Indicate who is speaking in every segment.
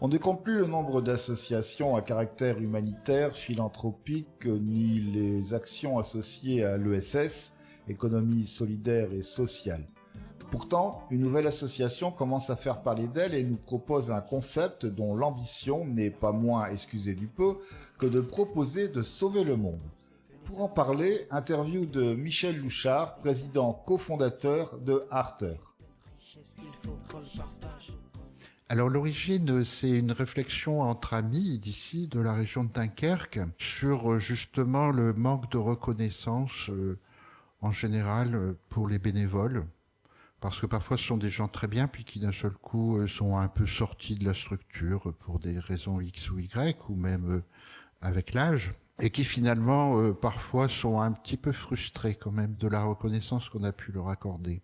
Speaker 1: On ne compte plus le nombre d'associations à caractère humanitaire, philanthropique, ni les actions associées à l'ESS, économie solidaire et sociale. Pourtant, une nouvelle association commence à faire parler d'elle et nous propose un concept dont l'ambition n'est pas moins, excusez du peu, que de proposer de sauver le monde. Pour en parler, interview de Michel Louchard, président cofondateur de Arter.
Speaker 2: Alors l'origine, c'est une réflexion entre amis d'ici, de la région de Dunkerque, sur justement le manque de reconnaissance en général pour les bénévoles. Parce que parfois ce sont des gens très bien, puis qui d'un seul coup sont un peu sortis de la structure pour des raisons X ou Y, ou même avec l'âge, et qui finalement parfois sont un petit peu frustrés quand même de la reconnaissance qu'on a pu leur accorder.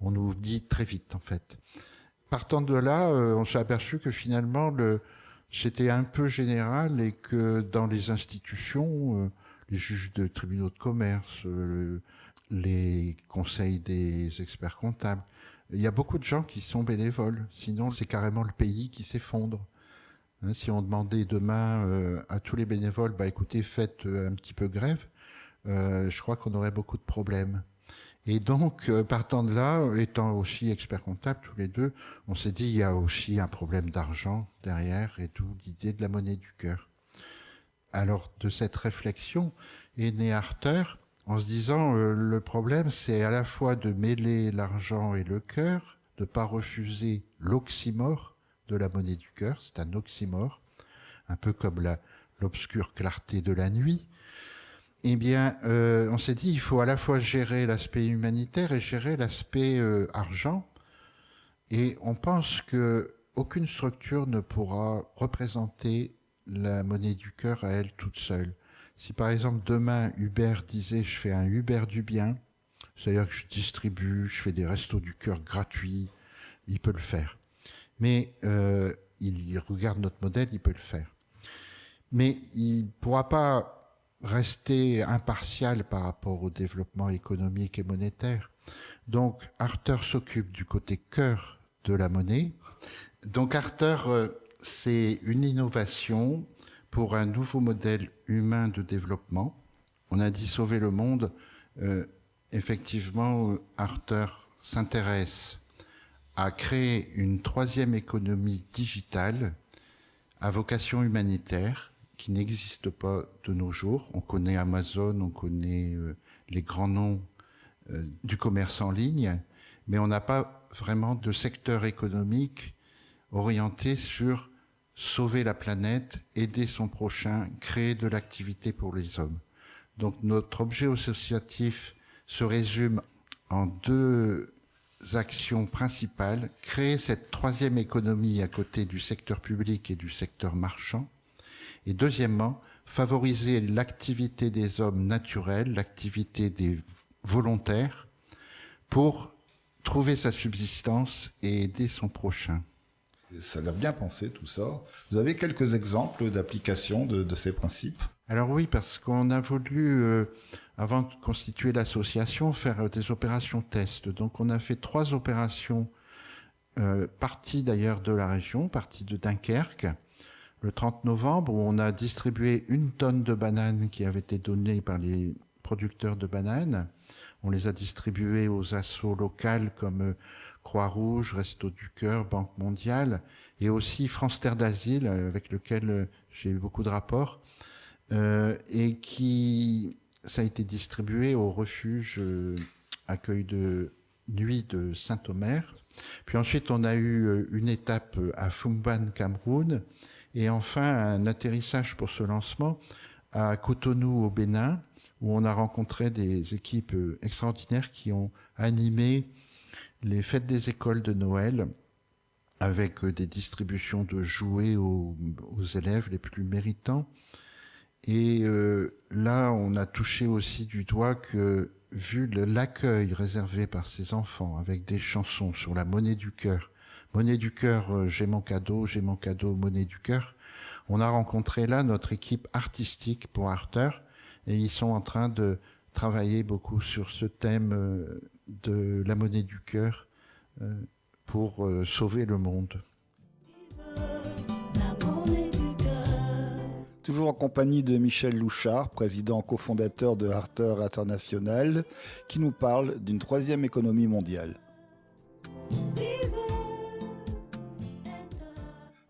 Speaker 2: On nous dit très vite en fait. Partant de là, on s'est aperçu que finalement c'était un peu général et que dans les institutions, les juges de tribunaux de commerce, les conseils des experts comptables. Il y a beaucoup de gens qui sont bénévoles. Sinon, c'est carrément le pays qui s'effondre. Hein, si on demandait demain à tous les bénévoles, écoutez, faites un petit peu grève, je crois qu'on aurait beaucoup de problèmes. Et donc, partant de là, étant aussi experts comptables tous les deux, on s'est dit il y a aussi un problème d'argent derrière, et d'où l'idée de la monnaie du cœur. Alors, de cette réflexion est né Arter, en se disant le problème c'est à la fois de mêler l'argent et le cœur, de ne pas refuser l'oxymore de la monnaie du cœur, c'est un oxymore, un peu comme l'obscure clarté de la nuit. Eh bien, on s'est dit il faut à la fois gérer l'aspect humanitaire et gérer l'aspect argent, et on pense que aucune structure ne pourra représenter la monnaie du cœur à elle toute seule. Si par exemple demain Uber disait je fais un Uber du bien, c'est-à-dire que je distribue, je fais des restos du cœur gratuits, il peut le faire. Mais il regarde notre modèle, il peut le faire. Mais il ne pourra pas rester impartial par rapport au développement économique et monétaire. Donc Arter s'occupe du côté cœur de la monnaie. Donc Arter, c'est une innovation pour un nouveau modèle humain de développement. On a dit sauver le monde. Effectivement, Arter s'intéresse à créer une troisième économie digitale à vocation humanitaire qui n'existe pas de nos jours. On connaît Amazon, on connaît les grands noms du commerce en ligne, mais on n'a pas vraiment de secteur économique orienté sur sauver la planète, aider son prochain, créer de l'activité pour les hommes. Donc notre objet associatif se résume en deux actions principales: créer cette troisième économie à côté du secteur public et du secteur marchand, et deuxièmement, favoriser l'activité des hommes naturels, l'activité des volontaires, pour trouver sa subsistance et aider son prochain.
Speaker 1: Ça a l'air bien pensé tout ça. Vous avez quelques exemples d'application de ces principes ?
Speaker 2: Alors oui, parce qu'on a voulu, avant de constituer l'association, faire des opérations tests. Donc on a fait 3 opérations, parties d'ailleurs de la région, parties de Dunkerque. Le 30 novembre, où on a distribué 1 tonne de bananes qui avait été donnée par les producteurs de bananes. On les a distribuées aux assos locales comme Croix-Rouge, Restos du Cœur, Banque mondiale, et aussi France Terre d'Asile, avec lequel j'ai eu beaucoup de rapports, et qui ça a été distribué au refuge accueil de nuit de Saint-Omer. Puis ensuite, on a eu une étape à Fumban, Cameroun, et enfin un atterrissage pour ce lancement à Cotonou, au Bénin, où on a rencontré des équipes extraordinaires qui ont animé les fêtes des écoles de Noël avec des distributions de jouets aux élèves les plus méritants. Et là, on a touché aussi du doigt que, vu l'accueil réservé par ces enfants avec des chansons sur la monnaie du cœur, j'ai mon cadeau, monnaie du cœur, on a rencontré là notre équipe artistique pour Arter, et ils sont en train de travailler beaucoup sur ce thème de la monnaie du cœur pour sauver le monde.
Speaker 1: toujours en compagnie de Michel Louchard, président cofondateur de Harter International, qui nous parle d'une troisième économie mondiale.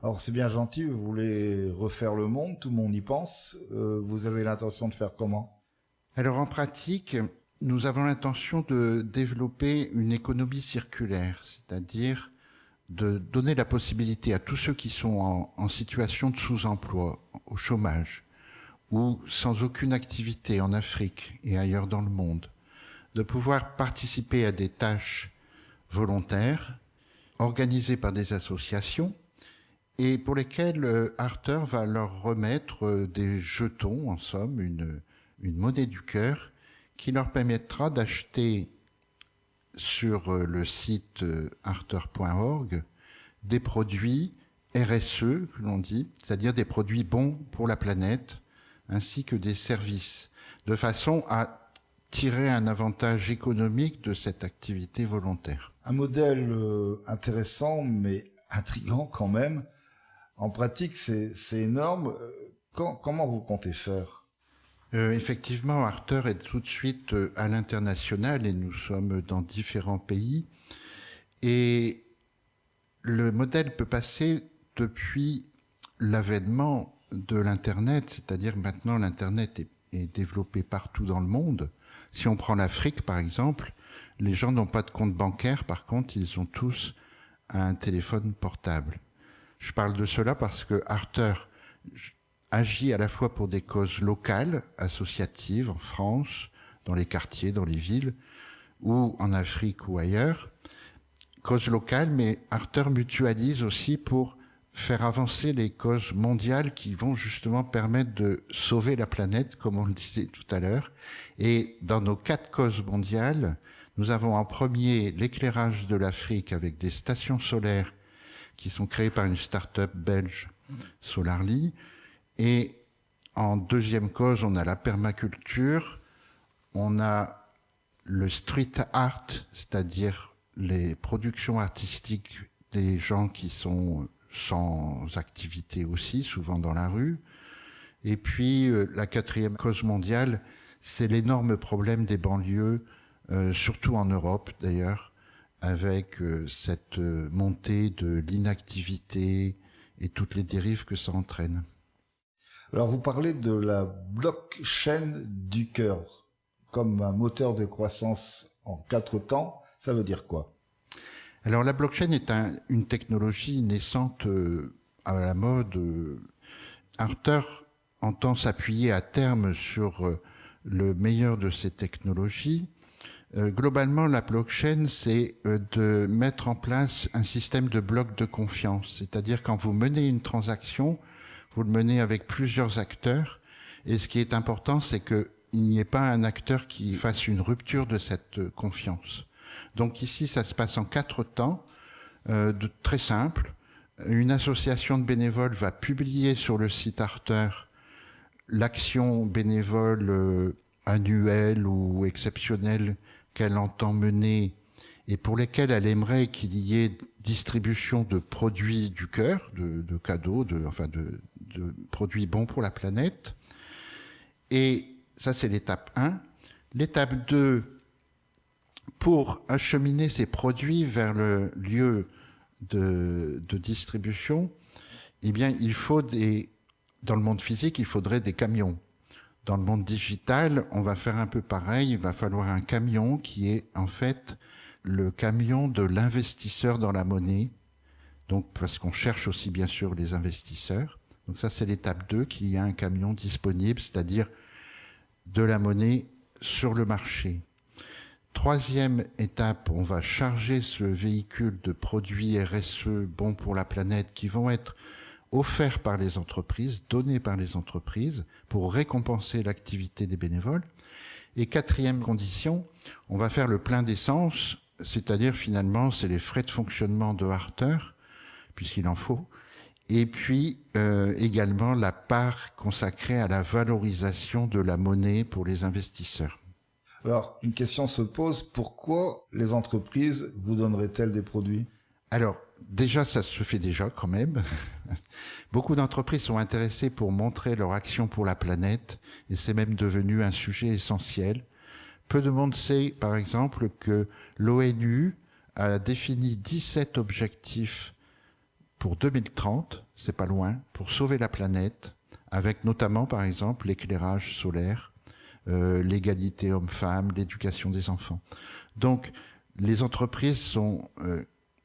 Speaker 1: Alors c'est bien gentil, vous voulez refaire le monde, tout le monde y pense. Vous avez l'intention de faire comment ?
Speaker 2: Alors en pratique, nous avons l'intention de développer une économie circulaire, c'est-à-dire de donner la possibilité à tous ceux qui sont en situation de sous-emploi, au chômage, ou sans aucune activité en Afrique et ailleurs dans le monde, de pouvoir participer à des tâches volontaires, organisées par des associations, et pour lesquelles Harter va leur remettre des jetons, en somme, une monnaie du cœur, qui leur permettra d'acheter sur le site harter.org des produits RSE, que l'on dit, c'est-à-dire des produits bons pour la planète, ainsi que des services, de façon à tirer un avantage économique de cette activité volontaire.
Speaker 1: Un modèle intéressant, mais intriguant quand même. En pratique, c'est énorme. Comment vous comptez faire ?
Speaker 2: Effectivement, Harter est tout de suite à l'international et nous sommes dans différents pays. Et le modèle peut passer depuis l'avènement de l'Internet, c'est-à-dire maintenant l'Internet est développé partout dans le monde. Si on prend l'Afrique, par exemple, les gens n'ont pas de compte bancaire, par contre, ils ont tous un téléphone portable. Je parle de cela parce que Harter agit à la fois pour des causes locales, associatives, en France, dans les quartiers, dans les villes, ou en Afrique ou ailleurs. Causes locales, mais Harter mutualise aussi pour faire avancer les causes mondiales qui vont justement permettre de sauver la planète, comme on le disait tout à l'heure. Et dans nos 4 causes mondiales, nous avons en premier l'éclairage de l'Afrique avec des stations solaires qui sont créées par une start-up belge, Solarly. Et en deuxième cause, on a la permaculture, on a le street art, c'est-à-dire les productions artistiques des gens qui sont sans activité aussi, souvent dans la rue. Et puis la 4e cause mondiale, c'est l'énorme problème des banlieues, surtout en Europe d'ailleurs, avec cette montée de l'inactivité et toutes les dérives que ça entraîne.
Speaker 1: Alors vous parlez de la blockchain du cœur comme un moteur de croissance en 4 temps. Ça veut dire quoi ?
Speaker 2: Alors la blockchain est une technologie naissante à la mode. Harter entend s'appuyer à terme sur le meilleur de ces technologies. Globalement, la blockchain, c'est de mettre en place un système de blocs de confiance. C'est-à-dire quand vous menez une transaction, vous le menez avec plusieurs acteurs. Et ce qui est important, c'est qu'il n'y ait pas un acteur qui fasse une rupture de cette confiance. Donc ici, ça se passe en 4 temps, très simple. Une association de bénévoles va publier sur le site Harter l'action bénévole annuelle ou exceptionnelle qu'elle entend mener et pour lesquelles elle aimerait qu'il y ait distribution de produits du cœur, de cadeaux, de produits bons pour la planète. Et ça, c'est l'étape 1. L'étape 2, pour acheminer ces produits vers le lieu de distribution, eh bien, il faut dans le monde physique, il faudrait des camions. Dans le monde digital, on va faire un peu pareil. Il va falloir un camion qui est en fait le camion de l'investisseur dans la monnaie. Donc, parce qu'on cherche aussi bien sûr les investisseurs. Donc ça, c'est l'étape 2, qu'il y a un camion disponible, c'est-à-dire de la monnaie sur le marché. 3e étape, on va charger ce véhicule de produits RSE bons pour la planète qui vont être offerts par les entreprises, donnés par les entreprises pour récompenser l'activité des bénévoles. Et 4e condition, on va faire le plein d'essence, c'est-à-dire finalement c'est les frais de fonctionnement de Harter, puisqu'il en faut, et puis également la part consacrée à la valorisation de la monnaie pour les investisseurs.
Speaker 1: Alors, une question se pose, pourquoi les entreprises vous donneraient-elles des produits ?
Speaker 2: Alors, déjà, ça se fait déjà quand même. Beaucoup d'entreprises sont intéressées pour montrer leur action pour la planète et c'est même devenu un sujet essentiel. Peu de monde sait, par exemple, que l'ONU a défini 17 objectifs pour 2030, c'est pas loin, pour sauver la planète, avec notamment, par exemple, l'éclairage solaire, l'égalité homme-femme, l'éducation des enfants. Donc, les entreprises sont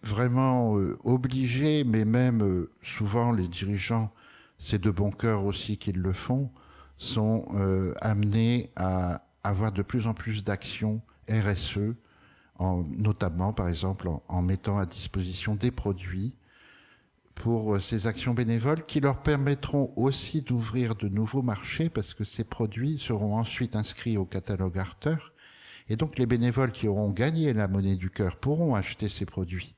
Speaker 2: vraiment obligées, mais même souvent les dirigeants, c'est de bon cœur aussi qu'ils le font, sont amenés à avoir de plus en plus d'actions RSE, notamment, par exemple, en mettant à disposition des produits pour ces actions bénévoles qui leur permettront aussi d'ouvrir de nouveaux marchés parce que ces produits seront ensuite inscrits au catalogue Arter et donc les bénévoles qui auront gagné la monnaie du cœur pourront acheter ces produits.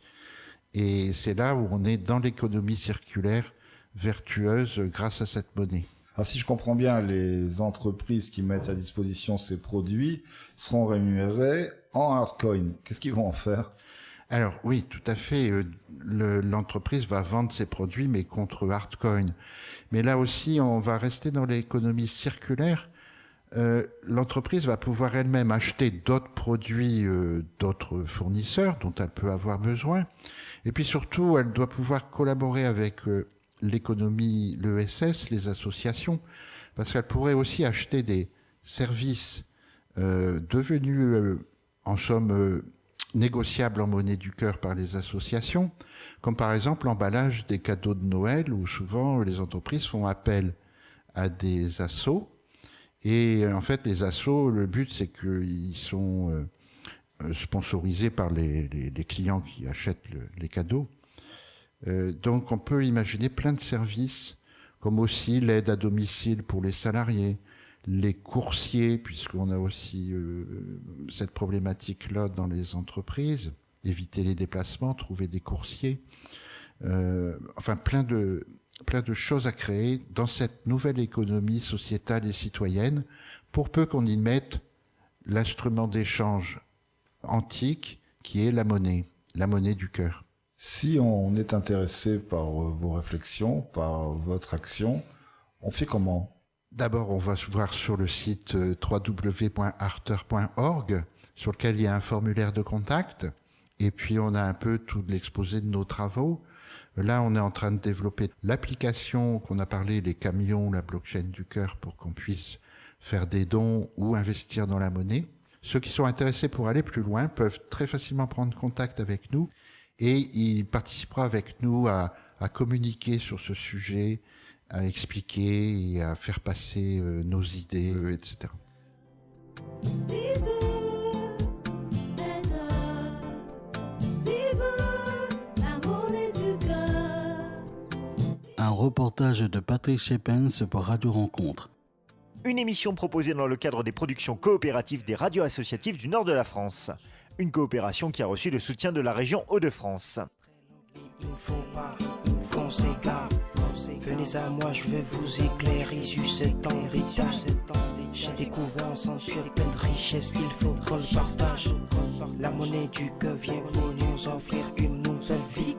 Speaker 2: Et c'est là où on est dans l'économie circulaire vertueuse grâce à cette monnaie.
Speaker 1: Alors si je comprends bien, les entreprises qui mettent à disposition ces produits seront rémunérées en hardcoin. Qu'est-ce qu'ils vont en faire ?
Speaker 2: Alors oui, tout à fait. L'entreprise va vendre ses produits, mais contre hardcoin. Mais là aussi, on va rester dans l'économie circulaire. L'entreprise va pouvoir elle-même acheter d'autres produits, d'autres fournisseurs dont elle peut avoir besoin. Et puis surtout, elle doit pouvoir collaborer avec l'économie, l'ESS, les associations, parce qu'elle pourrait aussi acheter des services devenus en somme négociables en monnaie du cœur par les associations, comme par exemple l'emballage des cadeaux de Noël, où souvent les entreprises font appel à des assos. Et en fait, les assos, le but, c'est qu'ils sont sponsorisés par les clients qui achètent les cadeaux. Donc, on peut imaginer plein de services, comme aussi l'aide à domicile pour les salariés, les coursiers, puisqu'on a aussi cette problématique-là dans les entreprises, éviter les déplacements, trouver des coursiers. Enfin, plein de choses à créer dans cette nouvelle économie sociétale et citoyenne, pour peu qu'on y mette l'instrument d'échange antique qui est la monnaie du cœur.
Speaker 1: Si on est intéressé par vos réflexions, par votre action, on fait comment ?
Speaker 2: D'abord, on va se voir sur le site www.arter.org, sur lequel il y a un formulaire de contact, et puis on a un peu tout l'exposé de nos travaux. Là, on est en train de développer l'application qu'on a parlé, les camions, la blockchain du cœur, pour qu'on puisse faire des dons ou investir dans la monnaie. Ceux qui sont intéressés pour aller plus loin peuvent très facilement prendre contact avec nous et il participera avec nous à communiquer sur ce sujet, à expliquer et à faire passer nos idées, etc.
Speaker 3: Un reportage de Patrick Schepens pour Radio Rencontre.
Speaker 4: Une émission proposée dans le cadre des productions coopératives des radios associatives du nord de la France. Une coopération qui a reçu le soutien de la région Hauts-de-France.
Speaker 5: Il ne faut pas foncer gars. Venez à moi, je vais vous éclairer sur cet héritage. J'ai découvert en sanctuaire plein de richesses, il faut qu'on le partage. La monnaie du cœur vient pour nous offrir une nouvelle vie.